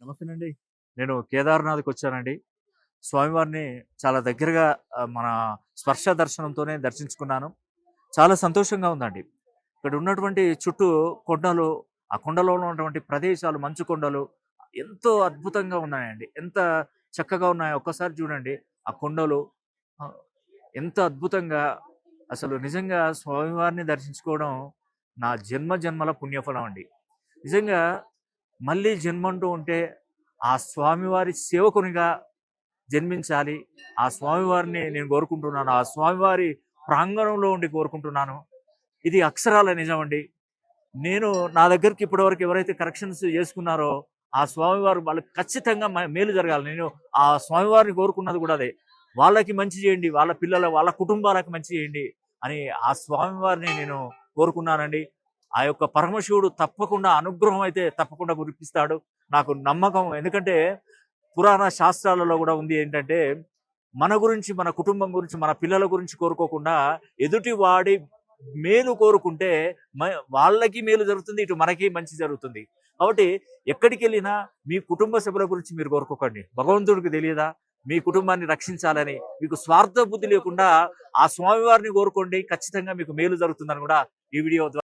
నమస్తేనండి. నేను కేదార్‌నాథ్‌కి వచ్చానండి. స్వామివారిని చాలా దగ్గరగా మన స్పర్శ దర్శనంతోనే దర్శించుకున్నాను. చాలా సంతోషంగా ఉందండి. ఇక్కడ ఉన్నటువంటి చుట్టూ కొండలు, ఆ కొండలో ఉన్నటువంటి ప్రదేశాలు, మంచు కొండలు ఎంతో అద్భుతంగా ఉన్నాయండి. ఎంత చక్కగా ఉన్నాయో ఒక్కసారి చూడండి. ఆ కొండలు ఆహ్, ఎంత అద్భుతంగా అసలు నిజంగా స్వామివారిని దర్శించుకోవడం నా జన్మ జన్మల పుణ్యఫలం అండి. నిజంగా మళ్ళీ జన్మంటూ ఉంటే ఆ స్వామివారి సేవకునిగా జన్మించాలి. ఆ స్వామివారిని నేను కోరుకుంటున్నాను. ఆ స్వామివారి ప్రాంగణంలో ఉండి కోరుకుంటున్నాను. ఇది అక్షరాల నిజమండి. నేను నా దగ్గరికి ఇప్పటివరకు ఎవరైతే కరెక్షన్స్ చేసుకున్నారో, ఆ స్వామివారు వాళ్ళకి ఖచ్చితంగా మేలు జరగాలి. నేను ఆ స్వామివారిని కోరుకున్నది కూడా అదే. వాళ్ళకి మంచి చేయండి. వాళ్ళ పిల్లల, వాళ్ళ కుటుంబాలకు మంచి చేయండి అని ఆ స్వామివారిని నేను కోరుకున్నానండి. ఆ యొక్క పరమశివుడు తప్పకుండా అనుగ్రహం అయితే తప్పకుండా కురిపిస్తాడు. నాకు నమ్మకం. ఎందుకంటే పురాణ శాస్త్రాలలో కూడా ఉంది ఏంటంటే, మన గురించి, మన కుటుంబం గురించి, మన పిల్లల గురించి కోరుకోకుండా ఎదుటి వాడి మేలు కోరుకుంటే మ వాళ్ళకి మేలు జరుగుతుంది. ఇటు మనకి మంచి జరుగుతుంది. కాబట్టి ఎక్కడికెళ్ళినా మీ కుటుంబ సభ్యుల గురించి మీరు కోరుకోకండి. భగవంతుడికి తెలియదా? మీ కుటుంబాన్ని రక్షించాలని. మీకు స్వార్థ బుద్ధి లేకుండా ఆ స్వామివారిని కోరుకోండి. ఖచ్చితంగా మీకు మేలు జరుగుతుందని కూడా ఈ వీడియో ద్వారా